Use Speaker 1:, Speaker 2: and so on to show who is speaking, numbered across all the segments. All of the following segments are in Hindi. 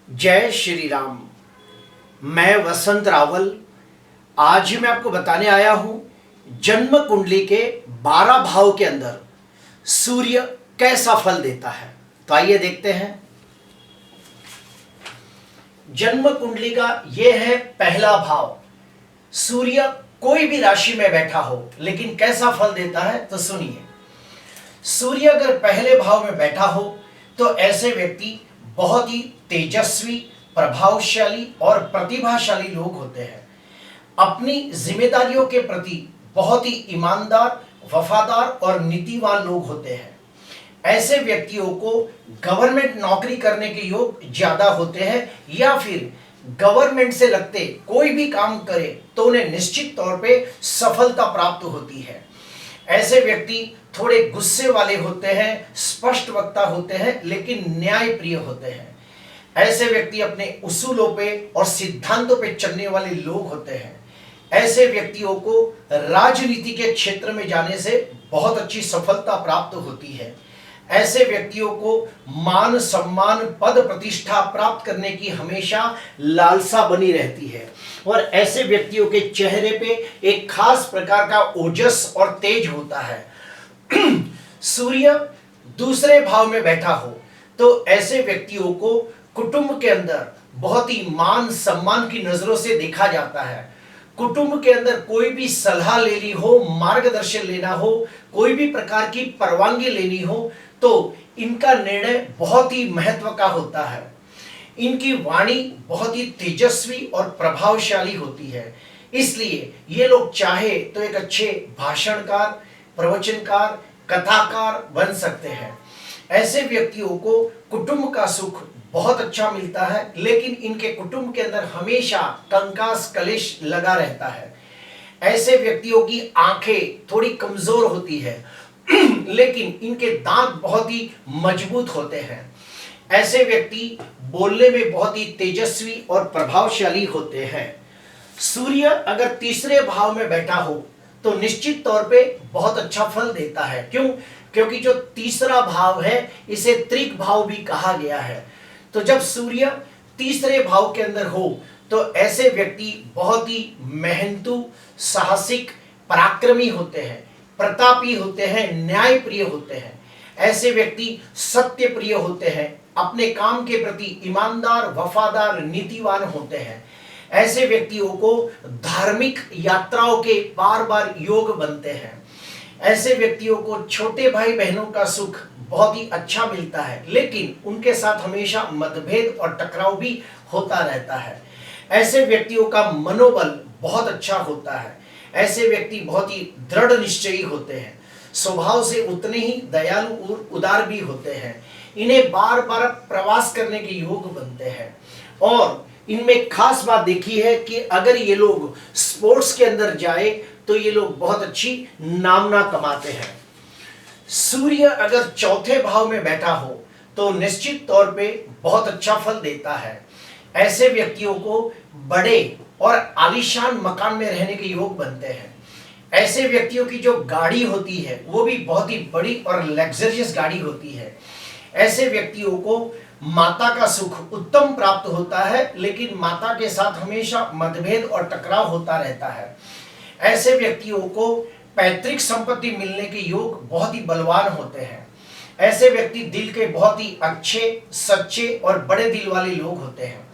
Speaker 1: जय श्री राम। मैं वसंत रावल। आज मैं आपको बताने आया हूं जन्म कुंडली के 12 भाव के अंदर सूर्य कैसा फल देता है। तो आइए देखते हैं। जन्म कुंडली का यह है पहला भाव। सूर्य कोई भी राशि में बैठा हो लेकिन कैसा फल देता है तो सुनिए। सूर्य अगर पहले भाव में बैठा हो तो ऐसे व्यक्ति बहुत ही तेजस्वी, प्रभावशाली और प्रतिभाशाली लोग होते हैं। अपनी जिम्मेदारियों के प्रति बहुत ही ईमानदार, वफादार और नीतिवान लोग होते हैं। ऐसे व्यक्तियों को गवर्नमेंट नौकरी करने के योग ज्यादा होते हैं या फिर गवर्नमेंट से लगते कोई भी काम करे तो उन्हें निश्चित तौर पे सफलता प्राप्त होती है। ऐसे व्यक्ति थोड़े गुस्से वाले होते हैं, स्पष्ट वक्ता होते हैं लेकिन न्याय प्रिय होते हैं। ऐसे व्यक्ति अपने उसूलों पे और सिद्धांतों पे चलने वाले लोग होते हैं। ऐसे व्यक्तियों को राजनीति के क्षेत्र में जाने से बहुत अच्छी सफलता प्राप्त होती है। ऐसे व्यक्तियों को मान सम्मान, पद प्रतिष्ठा प्राप्त करने की हमेशा लालसा बनी रहती है और ऐसे व्यक्तियों के चेहरे पे एक खास प्रकार का ओजस और तेज होता है। सूर्य दूसरे भाव में बैठा हो तो ऐसे व्यक्तियों को कुटुंब के अंदर बहुत ही मान सम्मान की नजरों से देखा जाता है। कुटुंब के अंदर कोई भी सलाह लेनी हो, मार्गदर्शन लेना हो, कोई भी प्रकार की परवानगी लेनी हो तो इनका निर्णय बहुत ही महत्व का होता है। इनकी वाणी बहुत ही तेजस्वी और प्रभावशाली होती है, इसलिए ये लोग चाहे तो एक अच्छे भाषणकार, प्रवचनकार, कथाकार बन सकते हैं। ऐसे व्यक्तियों को कुटुंब का सुख बहुत अच्छा मिलता है लेकिन इनके कुटुंब के अंदर हमेशा कंकास कलेश लगा रहता है। ऐसे व्यक्तियों की आंखें थोड़ी कमजोर होती है लेकिन इनके दांत बहुत ही मजबूत होते हैं। ऐसे व्यक्ति बोलने में बहुत ही तेजस्वी और प्रभावशाली होते हैं। सूर्य अगर तीसरे भाव में बैठा हो तो निश्चित तौर पे बहुत अच्छा फल देता है। क्यों? क्योंकि जो तीसरा भाव है इसे त्रिक भाव भी कहा गया है। तो जब सूर्य तीसरे भाव के अंदर हो तो ऐसे व्यक्ति बहुत ही मेहनतू, साहसिक, पराक्रमी होते हैं, प्रतापी होते हैं, न्याय प्रिय होते हैं। ऐसे व्यक्ति सत्य प्रिय होते हैं, अपने काम के प्रति ईमानदार, वफादार, नीतिवान होते हैं। ऐसे व्यक्तियों को धार्मिक यात्राओं के बार बार योग बनते हैं। ऐसे व्यक्तियों को छोटे भाई बहनों का सुख बहुत ही अच्छा मिलता है लेकिन उनके साथ हमेशा मतभेद और टकराव भी होता रहता है। ऐसे व्यक्तियों का मनोबल बहुत अच्छा होता है। ऐसे व्यक्ति बहुत ही दृढ़ निश्चयी होते हैं, स्वभाव से उतने ही दयालु और उदार भी होते हैं। इन्हें बार बार प्रवास करने के योग बनते हैं और इनमें खास बात देखी है कि अगर ये लोग स्पोर्ट्स के अंदर जाए तो ये लोग बहुत अच्छी नामना कमाते हैं। सूर्य अगर चौथे भाव में बैठा हो तो निश्चित तौर पे बहुत अच्छा फल देता है। ऐसे व्यक्तियों को बड़े और आलीशान मकान में रहने के योग बनते हैं। ऐसे व्यक्तियों की जो गाड़ी होती है वो भी बहुत ही बड़ी और लग्जरियस गाड़ी होती है। ऐसे व्यक्तियों को माता का सुख उत्तम प्राप्त होता है लेकिन माता के साथ हमेशा मतभेद और टकराव होता रहता है। ऐसे व्यक्तियों को पैतृक संपत्ति मिलने के योग बहुत ही बलवान होते हैं। ऐसे व्यक्ति दिल के बहुत ही अच्छे, सच्चे और बड़े दिल वाले लोग होते हैं।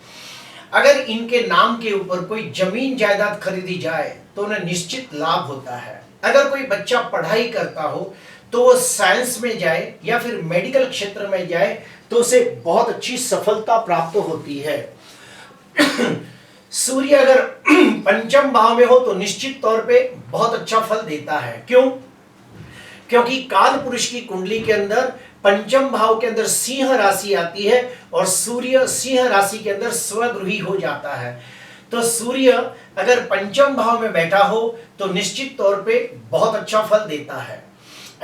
Speaker 1: अगर इनके नाम के ऊपर कोई जमीन जायदाद खरीदी जाए तो उन्हें निश्चित लाभ होता है। अगर कोई बच्चा पढ़ाई करता हो तो वो साइंस में जाए या फिर मेडिकल क्षेत्र में जाए तो उसे बहुत अच्छी सफलता प्राप्त होती है। सूर्य अगर पंचम भाव में हो तो निश्चित तौर पे बहुत अच्छा फल देता है। क्यों? क्योंकि काल पुरुष की कुंडली के अंदर पंचम भाव के अंदर सिंह राशि आती है और सूर्य सिंह राशि के अंदर स्वगृही हो जाता है। तो सूर्य अगर पंचम भाव में बैठा हो तो निश्चित तौर पे बहुत अच्छा फल देता है।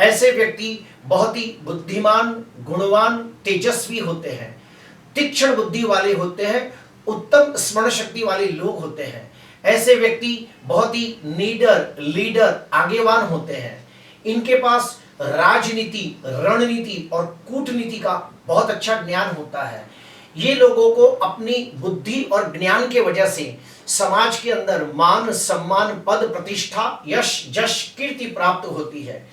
Speaker 1: ऐसे व्यक्ति बहुत ही बुद्धिमान, गुणवान, तेजस्वी होते हैं, तीक्ष्ण बुद्धि वाले होते हैं, उत्तम स्मरण शक्ति वाले लोग होते हैं। ऐसे व्यक्ति बहुत ही लीडर, आगेवान होते हैं। इनके पास राजनीति, रणनीति और कूटनीति का बहुत अच्छा ज्ञान होता है। ये लोगों को अपनी बुद्धि और ज्ञान के वजह से समाज के अंदर मान सम्मान पद प्रतिष्ठा यश जश कीर्ति प्राप्त होती है।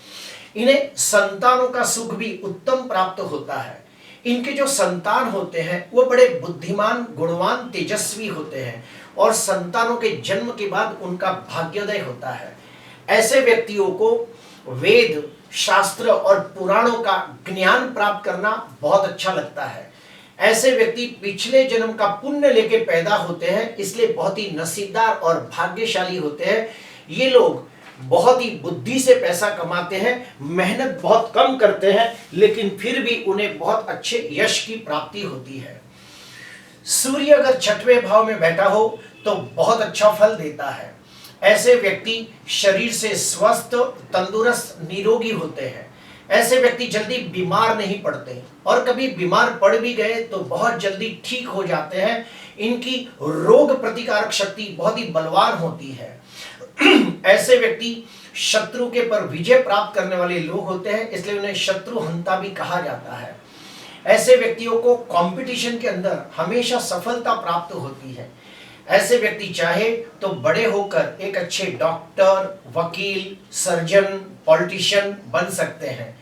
Speaker 1: इन्हें संतानों का सुख भी उत्तम प्राप्त होता है। इनके जो संतान होते हैं वो बड़े बुद्धिमान गुणवान तेजस्वी होते हैं और संतानों के जन्म के बाद उनका भाग्योदय होता है। ऐसे व्यक्तियों को वेद शास्त्र और पुराणों का ज्ञान प्राप्त करना बहुत अच्छा लगता है। ऐसे व्यक्ति पिछले जन्म का पुण्य लेके पैदा होते हैं, इसलिए बहुत ही नसीबदार और भाग्यशाली होते हैं। ये लोग बहुत ही बुद्धि से पैसा कमाते हैं, मेहनत बहुत कम करते हैं, लेकिन फिर भी उन्हें बहुत अच्छे यश की प्राप्ति होती है। सूर्य अगर छठवें भाव में बैठा हो तो बहुत अच्छा फल देता है। ऐसे व्यक्ति शरीर से स्वस्थ तंदुरुस्त निरोगी होते हैं। ऐसे व्यक्ति जल्दी बीमार नहीं पड़ते और कभी बीमार पड़ भी गए तो बहुत जल्दी ठीक हो जाते हैं। इनकी रोग प्रतिकारक शक्ति बहुत ही बलवान होती है। ऐसे व्यक्ति शत्रु के पर विजय प्राप्त करने वाले लोग होते हैं, इसलिए उन्हें शत्रुहंता भी कहा जाता है। ऐसे व्यक्तियों को कंपटीशन के अंदर हमेशा सफलता प्राप्त होती है। ऐसे व्यक्ति चाहे तो बड़े होकर एक अच्छे डॉक्टर, वकील, सर्जन, पॉलिटिशियन बन सकते हैं।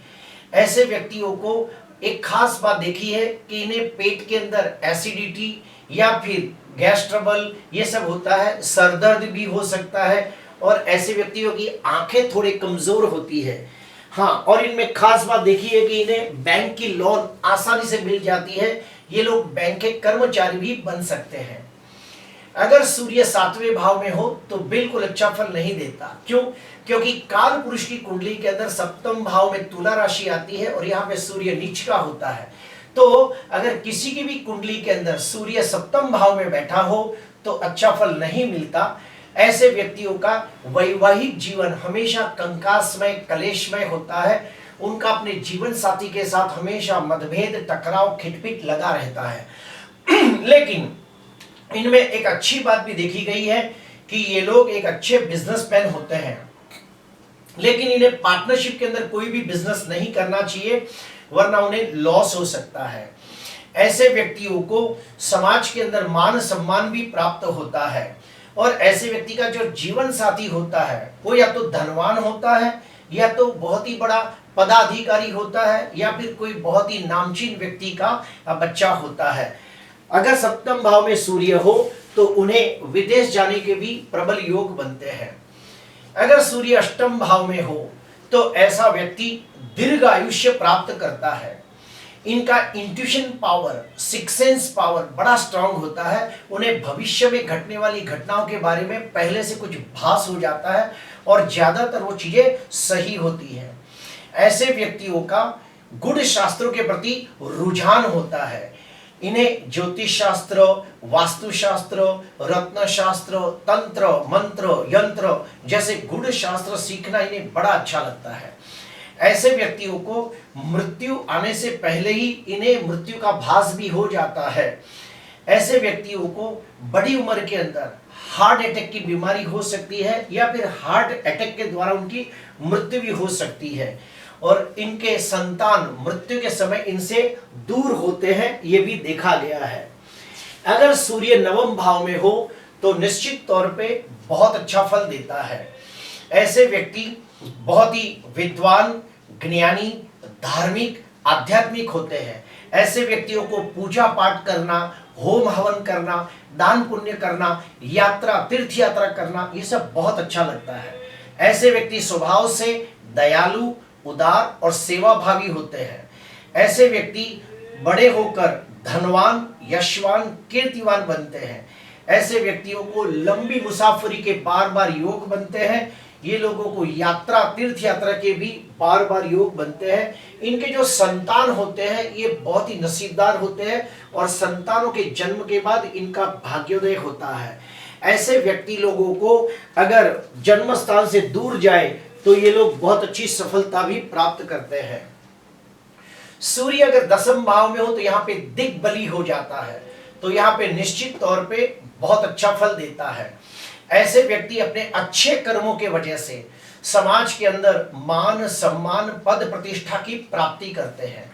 Speaker 1: ऐसे व्यक्तियों को एक खास बात देखी है कि इन्हें पेट के अंदर एसिडिटी या फिर गैस ट्रबल ये सब होता है, सर दर्द भी हो सकता है और ऐसे व्यक्तियों की आंखें थोड़ी कमजोर होती है। हाँ, और इनमें खास बात देखी है कि इन्हें बैंक की लोन आसानी से मिल जाती है। ये लोग बैंक के कर्मचारी भी बन सकते हैं। अगर सूर्य सातवें भाव में हो तो बिल्कुल अच्छा फल नहीं देता। क्यों? क्योंकि काल पुरुष की कुंडली के अंदर सप्तम भाव में तुला राशि आती है और यहाँ पे सूर्य नीच का होता है। तो अगर किसी की भी कुंडली के अंदर सूर्य सप्तम भाव में बैठा हो तो अच्छा फल नहीं मिलता। ऐसे व्यक्तियों का वैवाहिक जीवन हमेशा कंकासमय कलेशमय होता है। उनका अपने जीवन साथी के साथ हमेशा मतभेद टकराव खिटपिट लगा रहता है। लेकिन इनमें एक अच्छी बात भी देखी गई है कि ये लोग एक अच्छे बिजनेसमैन होते हैं, लेकिन इन्हें पार्टनरशिप के अंदर कोई भी बिजनेस नहीं करना चाहिए, वरना उन्हें लॉस हो सकता है। ऐसे व्यक्तियों को समाज के अंदर मान सम्मान भी प्राप्त होता है और ऐसे व्यक्ति का जो जीवन साथी होता है वो या तो धनवान होता है या तो बहुत ही बड़ा पदाधिकारी होता है या फिर कोई बहुत ही नामचीन व्यक्ति का बच्चा होता है। अगर सप्तम भाव में सूर्य हो तो उन्हें विदेश जाने के भी प्रबल योग बनते हैं। अगर सूर्य अष्टम भाव में हो तो ऐसा व्यक्ति दीर्घ आयुष्य प्राप्त करता है। इनका intuition power, six sense power बड़ा स्ट्रांग होता है। उन्हें भविष्य में घटने वाली घटनाओं के बारे में पहले से कुछ भास हो जाता है और ज्यादातर वो चीजें सही होती है। ऐसे व्यक्तियों का गुण शास्त्रों के प्रति रुझान होता है। इन्हें ज्योतिष शास्त्र, वास्तु शास्त्र, रत्न शास्त्र, तंत्र, मंत्र, यंत्र जैसे गुण शास्त्र सीखना इन्हें बड़ा अच्छा लगता है। ऐसे व्यक्तियों को मृत्यु आने से पहले ही इन्हें मृत्यु का भास भी हो जाता है। ऐसे व्यक्तियों को बड़ी उम्र के अंदर हार्ट अटैक की बीमारी हो सकती है या फिर हार्ट अटैक के द्वारा उनकी मृत्यु भी हो सकती है और इनके संतान मृत्यु के समय इनसे दूर होते हैं, ये भी देखा गया है। अगर सूर्य नवम भाव में हो तो निश्चित तौर पे बहुत अच्छा फल देता है। ऐसे व्यक्ति बहुत ही विद्वान, ज्ञानी, धार्मिक, आध्यात्मिक होते हैं। ऐसे व्यक्तियों को पूजा पाठ करना, होम हवन करना, दान पुण्य करना, यात्रा तीर्थ यात्रा करना ये सब बहुत अच्छा लगता है। ऐसे व्यक्ति स्वभाव से दयालु, उदार और सेवाभावी होते हैं। ऐसे व्यक्ति बड़े होकर धनवान, यशवान, कीर्तिवान बनते हैं। ऐसे व्यक्तियों को लंबी मुसाफरी के बार बार योग बनते हैं। ये लोगों को यात्रा तीर्थ यात्रा के भी बार बार योग बनते हैं। इनके जो संतान होते हैं ये बहुत ही नसीबदार होते हैं और संतानों के जन्म के बाद इनका भाग्योदय होता है। ऐसे व्यक्ति लोगों को अगर जन्म स्थान से दूर जाए तो ये लोग बहुत अच्छी सफलता भी प्राप्त करते हैं। सूर्य अगर दसम भाव में हो तो यहाँ पे दिग्बली हो जाता है, तो यहाँ पे निश्चित तौर पे बहुत अच्छा फल देता है। ऐसे व्यक्ति अपने अच्छे कर्मों के वजह से समाज के अंदर मान सम्मान पद प्रतिष्ठा की प्राप्ति करते हैं।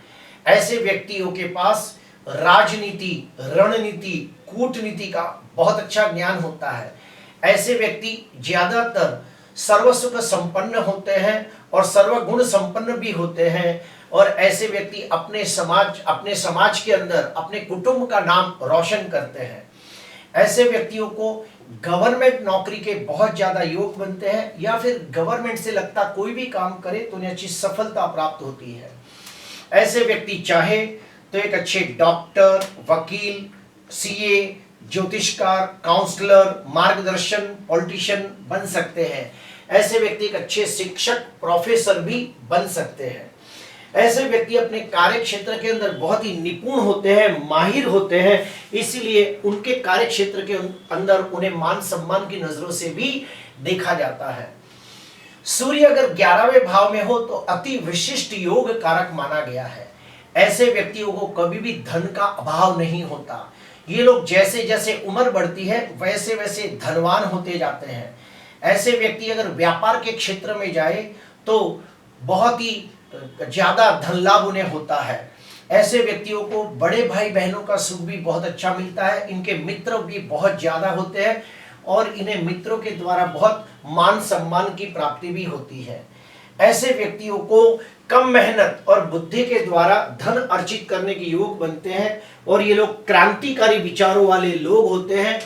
Speaker 1: ऐसे व्यक्तियों के पास राजनीति, रणनीति, कूटनीति का बहुत अच्छा ज्ञान होता है। ऐसे व्यक्ति ज्यादातर सर्वसुख संपन्न होते हैं और सर्वगुण संपन्न भी होते हैं, और ऐसे व्यक्ति अपने समाज के अंदर अपने कुटुंब का नाम रोशन करते हैं। ऐसे व्यक्तियों को गवर्नमेंट नौकरी के बहुत ज्यादा योग बनते हैं, या फिर गवर्नमेंट से लगता कोई भी काम करे तो उन्हें अच्छी सफलता प्राप्त होती है। ऐसे व्यक्ति चाहे तो एक अच्छे डॉक्टर, वकील, सीए, ज्योतिषकार, काउंसलर, मार्गदर्शन, पॉलिटिशियन बन सकते हैं। ऐसे व्यक्ति एक अच्छे शिक्षक, प्रोफेसर भी बन सकते हैं। ऐसे व्यक्ति अपने कार्य क्षेत्र के अंदर बहुत ही निपुण होते हैं, माहिर होते हैं, इसीलिए उनके कार्य क्षेत्र के अंदर उन्हें मान सम्मान की नजरों से भी देखा जाता है। सूर्य अगर 11वें भाव में हो तो अति विशिष्ट योग कारक माना गया है। ऐसे व्यक्तियों को कभी भी धन का अभाव नहीं होता। ये लोग जैसे जैसे उम्र बढ़ती है वैसे वैसे धनवान होते जाते हैं। ऐसे व्यक्ति अगर व्यापार के क्षेत्र में जाए तो बहुत ही ज्यादा धन लाभ उन्हें होता है। ऐसे व्यक्तियों को बड़े भाई बहनों का सुख भी बहुत अच्छा मिलता है। इनके मित्र भी बहुत ज्यादा होते हैं और इन्हें मित्रों के द्वारा बहुत मान सम्मान की प्राप्ति भी होती है। ऐसे व्यक्तियों को कम मेहनत और बुद्धि के द्वारा धन अर्जित करने के योग बनते हैं, और ये लोग क्रांतिकारी विचारों वाले लोग होते हैं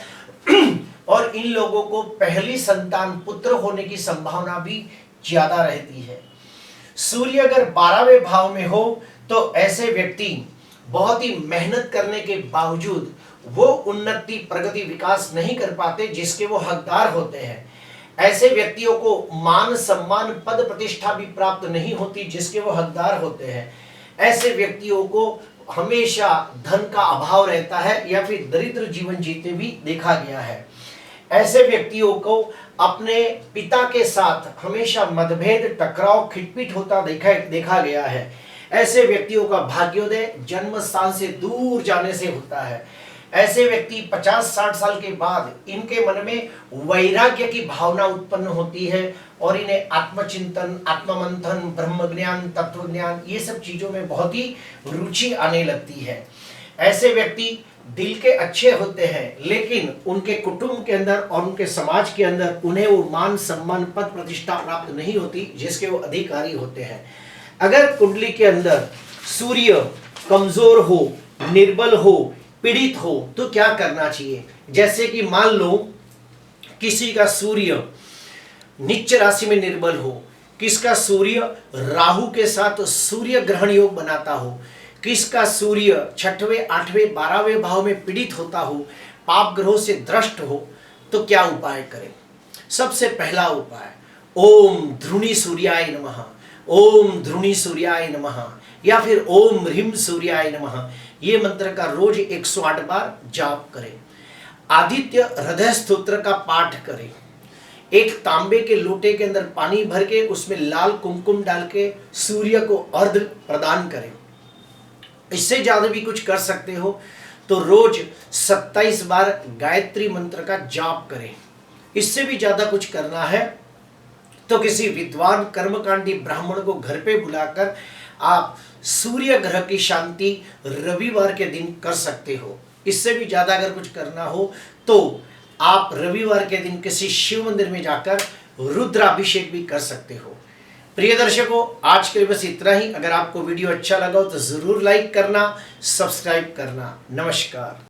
Speaker 1: और इन लोगों को पहली संतान पुत्र होने की संभावना भी ज्यादा रहती है। सूर्य अगर 12वें भाव में हो तो ऐसे व्यक्ति बहुत ही मेहनत करने के बावजूद वो उन्नति, प्रगति, विकास नहीं कर पाते जिसके वो हकदार होते हैं। ऐसे व्यक्तियों को मान सम्मान, पद प्रतिष्ठा भी प्राप्त नहीं होती जिसके वो हकदार होते हैं। ऐसे व्यक्तियों को हमेशा धन का अभाव रहता है या फिर दरिद्र जीवन जीते भी देखा गया है। ऐसे व्यक्तियों को अपने पिता के साथ हमेशा मतभेद, टकराव, खिटपिट होता देखा गया है। ऐसे व्यक्तियों का भाग्योदय जन्म स्थान से दूर जाने से होता है। ऐसे व्यक्ति 50-60 साल के बाद इनके मन में वैराग्य की भावना उत्पन्न होती है और इन्हें आत्मचिंतन, आत्ममंथन, ब्रह्म ज्ञान, तत्व ज्ञान, ये सब चीजों में बहुत ही रुचि आने लगती है। ऐसे व्यक्ति दिल के अच्छे होते हैं, लेकिन उनके कुटुंब के अंदर और उनके समाज के अंदर उन्हें वो मान सम्मान, पद प्रतिष्ठा प्राप्त नहीं होती जिसके वो अधिकारी होते हैं। अगर कुंडली के अंदर सूर्य कमजोर हो, निर्बल हो, पीड़ित हो तो क्या करना चाहिए? जैसे कि मान लो किसी का सूर्य नीच राशि में निर्बल हो, किसका सूर्य राहु के साथ सूर्य ग्रहण योग बनाता हो, किसका सूर्य 6वें, 8वें, 12वें भाव में पीड़ित होता हो, पाप ग्रहों से द्रष्ट हो, तो क्या उपाय करें? सबसे पहला उपाय, ओम ध्रुणी सूर्याय नमः, ओम ध्रुणी सूर्याय नमः, या फिर ओम ह्रीम सूर्याय नमः, ये मंत्र का रोज 108 बार जाप करें। आदित्य हृदय स्तोत्र का पाठ करें। एक तांबे के लोटे के अंदर पानी भर के उसमें लाल कुमकुम डाल के सूर्य को अर्घ्य प्रदान करें। इससे ज्यादा भी कुछ कर सकते हो तो रोज 27 बार गायत्री मंत्र का जाप करें। इससे भी ज्यादा कुछ करना है तो किसी विद्वान कर्मकांडी ब्राह्मण को घर पे बुलाकर आप सूर्य ग्रह की शांति रविवार के दिन कर सकते हो। इससे भी ज्यादा अगर कुछ करना हो तो आप रविवार के दिन किसी शिव मंदिर में जाकर रुद्राभिषेक भी कर सकते हो। प्रिय दर्शकों, आज के लिए बस इतना ही। अगर आपको वीडियो अच्छा लगा हो तो जरूर लाइक करना, सब्सक्राइब करना। नमस्कार।